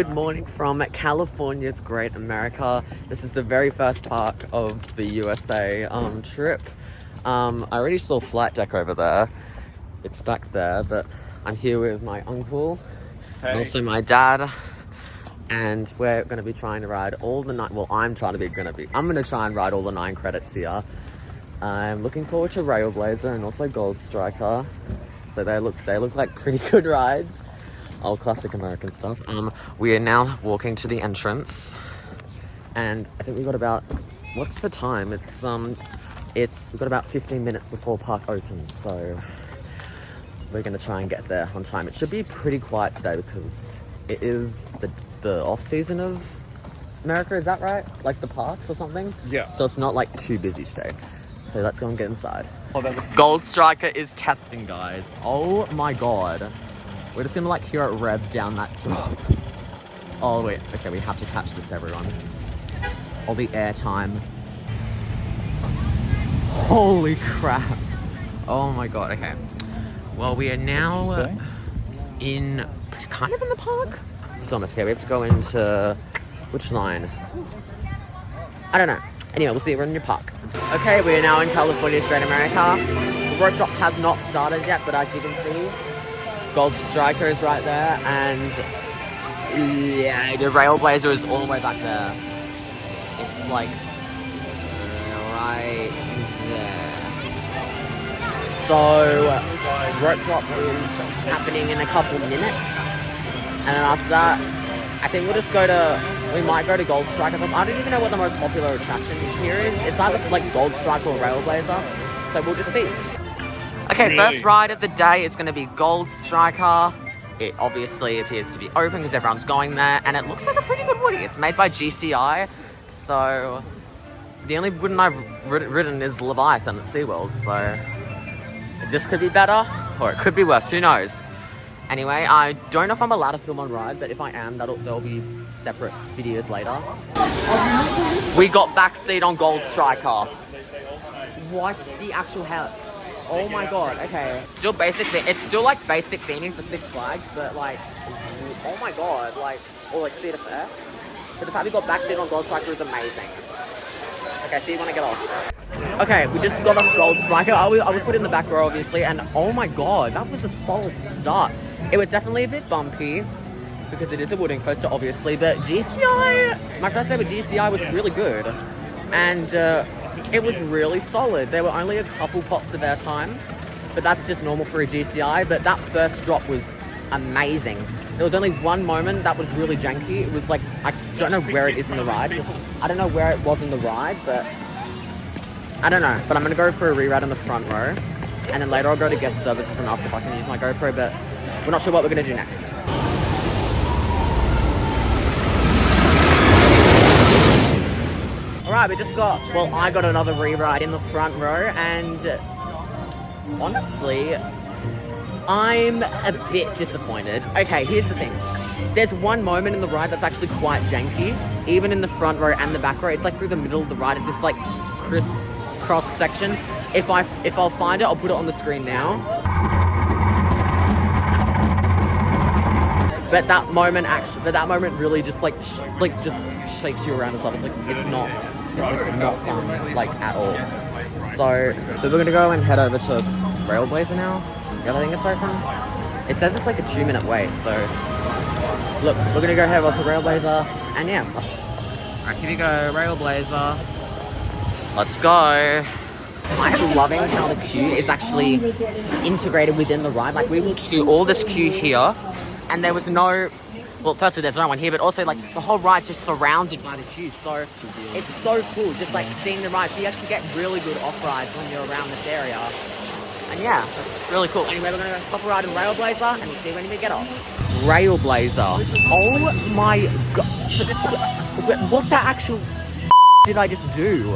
Good morning from California's Great America. This is the very first park of the USA trip. I already saw flight deck over there. It's back there, but I'm here with my uncle and also my dad. And we're going to be trying to ride all the nine... Well, I'm going to try and ride all the 9 credits here. I'm looking forward to Railblazer and also Gold Striker. So they look like pretty good rides. All classic American stuff. We are now walking to the entrance, and I think we got about, what's the time? We've got about 15 minutes before park opens, so we're gonna try and get there on time. It should be pretty quiet today because it is the off season of America. Is that right? Like the parks or something? Yeah. So it's not like too busy today. So let's go and get inside. Gold Striker is testing, guys. Oh my god. We're just gonna like hear it rev down that drop. Oh wait, okay, we have to catch this, everyone. All the air time. Holy crap. Oh my god, okay. Well, we are now kind of in the park? It's almost okay, we have to go into, which line? I don't know. Anyway, we'll see, we're in the park. Okay, we are now in California's Great America. The rope drop has not started yet, but as you can see, Gold Striker is right there, and yeah, the Railblazer is all the way back there. It's like right there. So rope drop is happening in a couple minutes, and then after that, I think we might go to Gold Striker. I don't even know what the most popular attraction here is. It's either like Gold Striker or Railblazer, so we'll just see. Okay, first ride of the day is going to be Gold Striker. It obviously appears to be open because everyone's going there, and it looks like a pretty good woody. It's made by GCI, so the only wooden I've ridden is Leviathan at SeaWorld, so this could be better, or it could be worse, who knows. Anyway, I don't know if I'm allowed to film on ride, but if I am, there'll be separate videos later. We got backseat on Gold Striker. What's the actual hell? Oh my god, okay. Still basic, it's still like basic theming for Six Flags, but like, oh my god, like, or like theater fair. But the fact we got backseat on Gold Striker is amazing. Okay, so you want to get off. Okay, we just got off Gold Striker. I was put in the back row, obviously, and oh my god, that was a solid start. It was definitely a bit bumpy, because it is a wooden coaster, obviously, but GCI, my first day with GCI was really good. And it was really solid. There were only a couple pops of airtime, but that's just normal for a GCI. But that first drop was amazing. There was only one moment that was really janky. It was like, I don't know where it is in the ride. I don't know where it was in the ride, but I don't know. But I'm going to go for a re-ride in the front row. And then later I'll go to guest services and ask if I can use my GoPro, but we're not sure what we're going to do next. Alright, I got another re-ride in the front row, and honestly, I'm a bit disappointed. Okay, here's the thing. There's one moment in the ride that's actually quite janky, even in the front row and the back row. It's like through the middle of the ride, it's this like cross section. If I'll find it, I'll put it on the screen now. But that moment really just just shakes you around and stuff. It's not fun, like, at all. So, but we're gonna go and head over to Railblazer now. Yeah, I think it's open. It says it's like a 2-minute wait, so look, we're gonna go head over to Railblazer, and yeah. Alright, here we go, Railblazer. Let's go. I am loving how the queue is actually integrated within the ride. Like, we will do all this queue here, and there was no... Well, firstly, there's no one here, but also, like, the whole ride's just surrounded by the queue, so it's so cool just, like, seeing the ride. So you actually get really good off-rides when you're around this area. And yeah, that's really cool. Anyway, we're going to pop a ride in Railblazer, and we'll see when we get off. Railblazer. Oh my god. What the actual did I just do?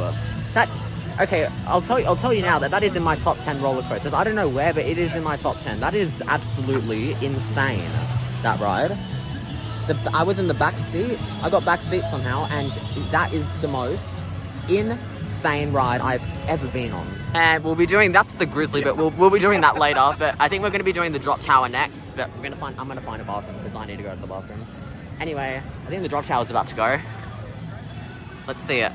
Okay, I'll tell you now that is in my top 10 roller coasters. I don't know where, but it is in my top 10. That is absolutely insane, that ride. I was in the back seat. I got back seat somehow, and that is the most insane ride I've ever been on. And we'll be doing, that's the Grizzly, but we'll be doing that later. But I think we're going to be doing the drop tower next. But I'm going to find a bathroom because I need to go to the bathroom. Anyway, I think the drop tower's about to go. Let's see it.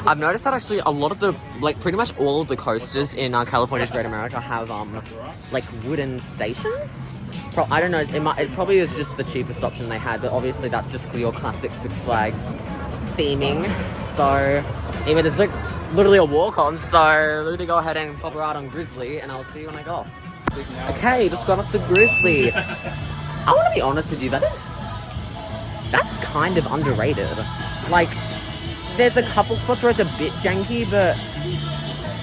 I've noticed that actually a lot of the, like pretty much all of the coasters in California's Great America have like wooden stations. I don't know, it probably is just the cheapest option they had, but obviously that's just your classic Six Flags theming. So, anyway, there's like literally a walk-on, so we're gonna go ahead and pop around on Grizzly, and I'll see you when I go off. Okay, just got off the Grizzly. I want to be honest with you, that's kind of underrated. Like, there's a couple spots where it's a bit janky, but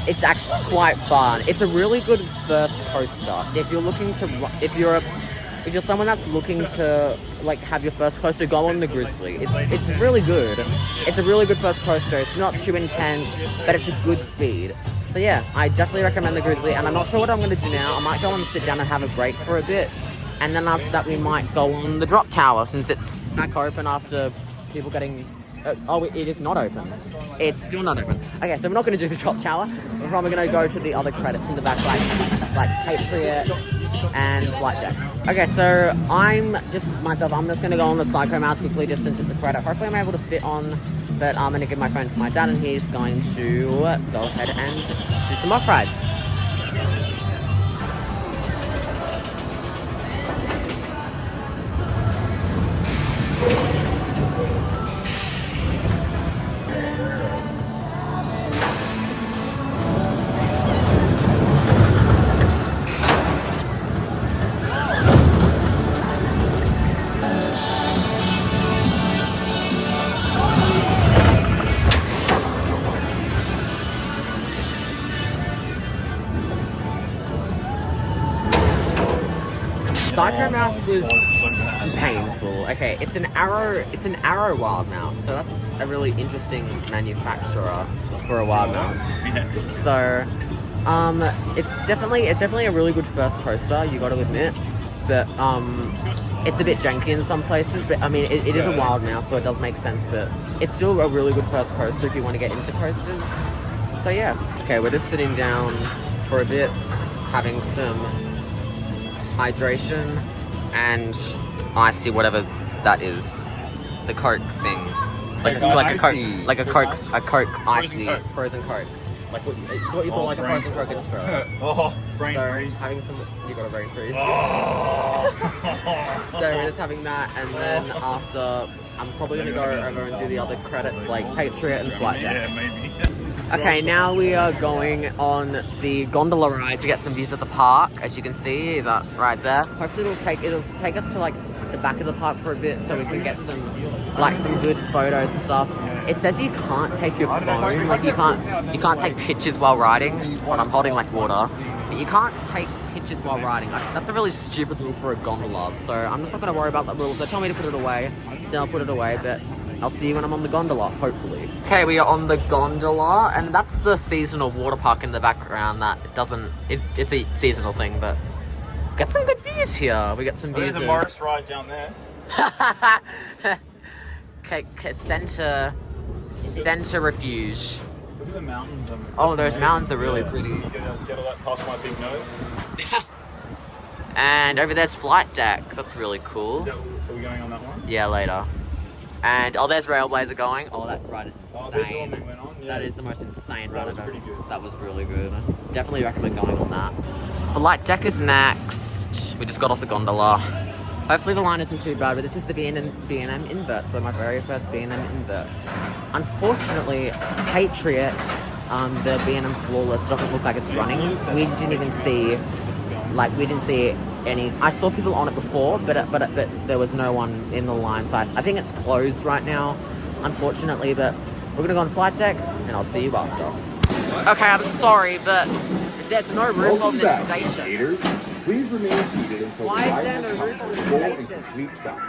it's actually quite fun. It's a really good first coaster. If you're looking to, if you're someone that's looking to like have your first coaster, go on the Grizzly. It's really good. It's a really good first coaster. It's not too intense, but it's a good speed. So yeah, I definitely recommend the Grizzly, and I'm not sure what I'm gonna do now. I might go and sit down and have a break for a bit, and then after that we might go on the drop tower since it's back open after people getting. Oh, it is not open. It's still not open. Okay, so we're not going to do the drop tower. We're probably going to go to the other credits in the back, like Patriot and Flight Deck. Okay, so I'm just going to go on the Psycho Mouse quickly just since it's a credit. Hopefully I'm able to fit on, but I'm going to give my phone to my dad and he's going to go ahead and do some off-rides. Psycho Mouse was painful. Okay, it's an Arrow Wild Mouse, so that's a really interesting manufacturer for a Wild Mouse. So, it's definitely a really good first coaster, you got to admit. But it's a bit janky in some places. But I mean, it is a Wild Mouse, so it does make sense. But it's still a really good first coaster if you want to get into coasters. So yeah. Okay, we're just sitting down for a bit, having some hydration and icy, whatever that is, the Coke thing, like a Coke icy, frozen Coke. Like it's what you thought, like a frozen Coke in Australia. Oh, brain freeze. Having some, you got a brain freeze. Oh. So we're just having that, and then after, I'm probably gonna go over and do the other credits like Patriot and Flight Deck. Yeah, maybe. Okay, now we are going on the gondola ride to get some views of the park. As you can see, that right there. Hopefully it'll take us to like the back of the park for a bit so we can get some good photos and stuff. It says you can't take your phone, like you can't take pictures while riding. When I'm holding like water, but you can't take pictures while riding. Like, that's a really stupid rule for a gondola. So I'm just not gonna worry about that rule. If they tell me to put it away, then I'll put it away. But I'll see you when I'm on the gondola, hopefully. Okay, we are on the gondola, and that's the seasonal water park in the background that doesn't... It's a seasonal thing, but... Got some good views here. We got some views There's a Morris ride down there. Okay, Center Refuge. Look at the mountains. Oh, those mountains are really pretty. Get all that past my big nose. And over there's Flight Deck. That's really cool. Are we going on that one? Yeah, later. And oh, there's Railblazer going. Oh, that ride is insane. Oh, there's the one we went on. Yeah. That is the most insane ride I've ever. Pretty good. That was really good. Definitely recommend going on that. Flight Deck is next. We just got off the gondola. Hopefully the line isn't too bad, but this is the B&M invert, so my very first B&M invert. Unfortunately, Patriot, the B&M Flawless, doesn't look like it's running. We didn't see any. I saw people on it before, but there was no one in the line, so I think it's closed right now, unfortunately. But we're gonna go on Flight Deck, and I'll see you after. Okay, I'm sorry, but there's no roof on this station. Please remain seated until the ride has come to a full and complete stop.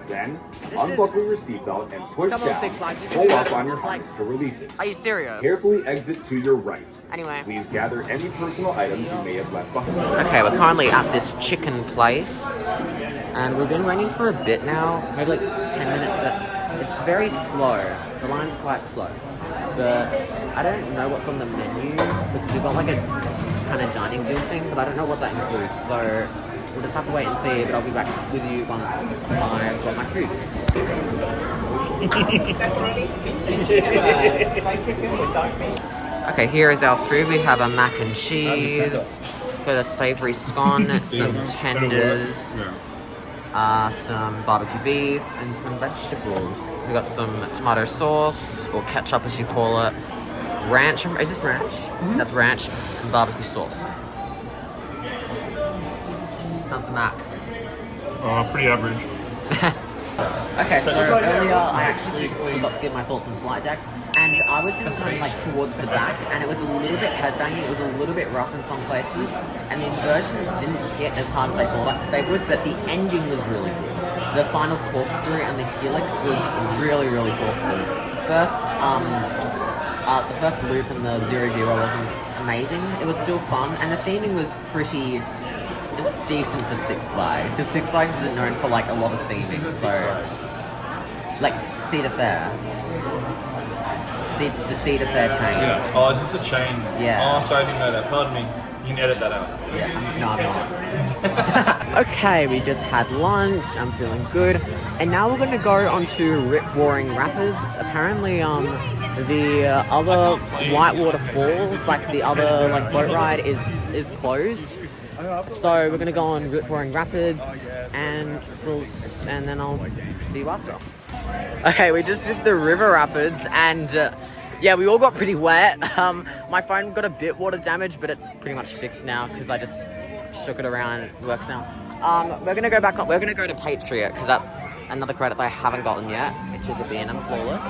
Then, unbuckle your seatbelt and push down, pull up on your harness to release it. Are you serious? Carefully exit to your right. Anyway. Please gather any personal items you may have left behind. Okay, we're currently at this chicken place, and we've been waiting for a bit now, maybe like 10 minutes, but it's very slow. The line's quite slow. But I don't know what's on the menu, because we've got like a kind of dining deal thing, but I don't know what that includes, so we'll just have to wait and see, but I'll be back with you once I've got my food. Okay, here is our food. We have a mac and cheese, got a savoury scone, some tenders, some barbecue beef, and some vegetables. We got some tomato sauce, or ketchup as you call it, ranch. Is this ranch? Mm-hmm. That's ranch, and barbecue sauce. How's the mac? Pretty average. Okay, so earlier I actually forgot to give my thoughts on flight deck, and I was just kind of like towards the back, and it was a little bit headbanging, it was a little bit rough in some places, and the inversions didn't hit as hard as I thought they would, but the ending was really good. The final corkscrew and the helix was really, really forceful. The first loop and the 0-0 wasn't amazing, it was still fun, and the theming was pretty... It was decent for Six Flags, because Six Flags isn't known for like a lot of theming, so... Like, Cedar Fair. The Cedar Fair chain. Yeah. Oh, is this a chain? Yeah. Oh, sorry, I didn't know that. Pardon me. You can edit that out. Yeah. No, I'm not. Okay, we just had lunch, I'm feeling good. And now we're going to go onto Rip-Roaring Rapids. Apparently, the other Whitewater Falls, like the other like boat ride, is closed. So we're gonna go on Rip-Roaring Rapids, and then I'll see you after. Okay, we just did the river rapids, and yeah, we all got pretty wet. My phone got a bit water damage, but it's pretty much fixed now because I just shook it around and it works now. We're gonna go back on. We're gonna go to Patriot because that's another credit that I haven't gotten yet, which is a B&M Flawless.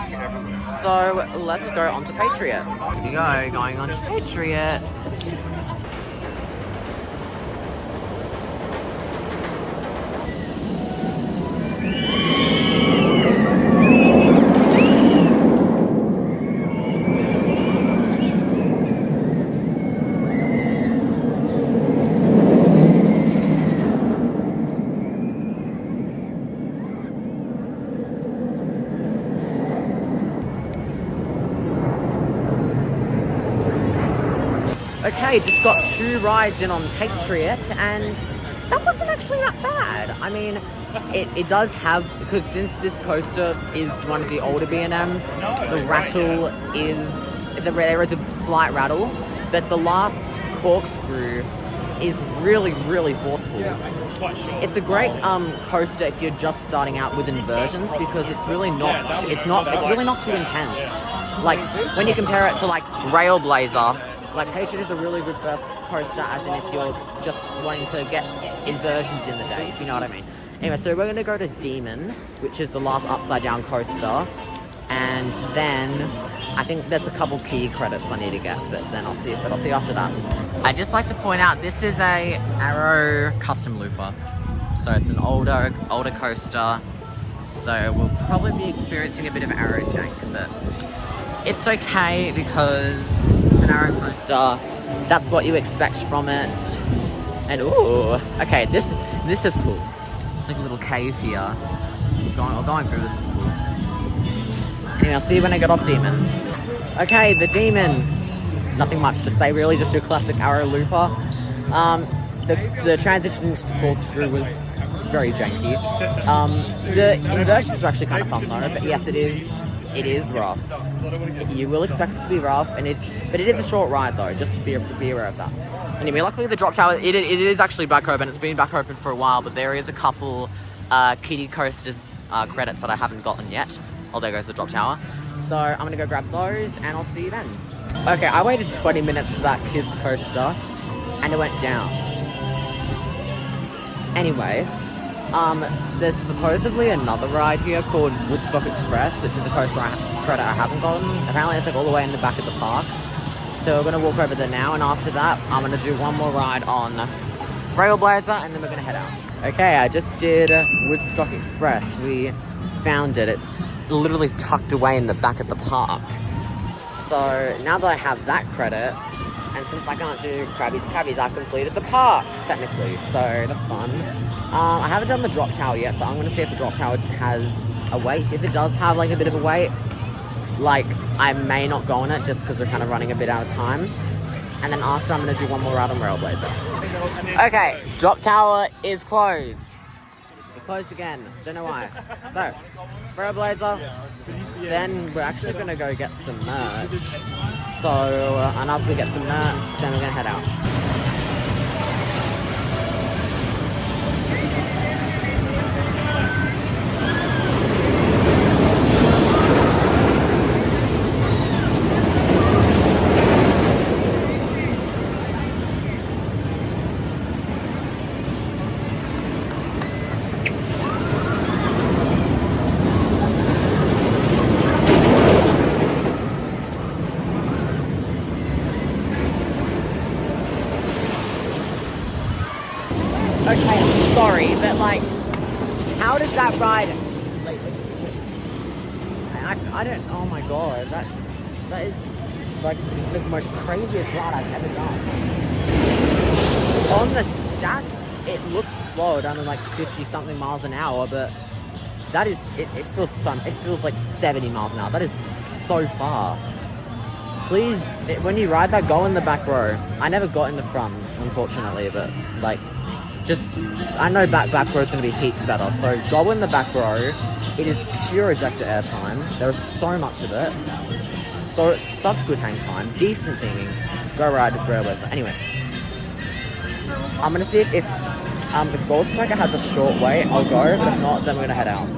So let's go on to Patriot. Here we go, going on to Patriot. Okay, just got 2 rides in on Patriot, and that wasn't actually that bad. I mean, it does have, because since this coaster is one of the older B&Ms, the rattle is, there is a slight rattle, but the last corkscrew is really, really forceful. It's a great coaster if you're just starting out with inversions, because it's really not too intense. Like, when you compare it to like Railblazer, like, Patriot is a really good first coaster, as in if you're just wanting to get inversions in the day, if you know what I mean. Anyway, so we're going to go to Demon, which is the last upside down coaster, and then I think there's a couple key credits I need to get, but I'll see you after that. I'd just like to point out, this is a Arrow custom looper, so it's an older coaster, so we'll probably be experiencing a bit of Arrow jank, but it's okay because it's an Arrow coaster. That's what you expect from it. And ooh, okay, this is cool. It's like a little cave here. Going through this is cool. Anyway, I'll see you when I get off Demon. Okay, the Demon. Nothing much to say really, just your classic Arrow looper. The transition to the corkscrew was very janky. The inversions are actually kind of fun though, but yes, it is rough. You will expect it to be rough, but it is a short ride though, just be aware of that. Anyway, luckily the drop tower, it is actually back open. It's been back open for a while, but there is a couple kiddie coasters credits that I haven't gotten yet. Oh, there goes the drop tower. So I'm gonna go grab those, and I'll see you then. Okay, I waited 20 minutes for that kids coaster, and it went down. Anyway, there's supposedly another ride here called Woodstock Express, which is a coaster credit I haven't gotten. Apparently it's like all the way in the back of the park. So we're gonna walk over there now, and after that, I'm gonna do one more ride on Railblazer, and then we're gonna head out. Okay, I just did Woodstock Express. We found it. It's literally tucked away in the back of the park. So now that I have that credit, and since I can't do Krabby's Cabbies, I've completed the park, technically, so that's fun. I haven't done the drop tower yet, so I'm going to see if the drop tower has a wait. If it does have, like, a bit of a wait, like, I may not go on it just because we're kind of running a bit out of time. and then after I'm gonna do one more ride on Railblazer. Okay, drop tower is closed. It closed again, don't know why. So, Railblazer, then we're actually gonna go get some merch. So, and after we get some merch, then we're gonna head out. Okay, I'm sorry, but like, how does that ride? I don't. Oh my god, that is like the most craziest ride I've ever done. On the stats, it looks slow, down to like 50 something miles an hour, but that is it feels like 70 miles an hour. That is so fast. Please, when you ride that, go in the back row. I never got in the front, unfortunately, but like. I know back row is going to be heaps better, so go in the back row. It is pure ejector air time. There is so much of it. So such good hang time, decent theming. Go ride with Railblazer. Anyway, I'm going to see if Gold Striker has a short wait, I'll go, but if not, then we're going to head out.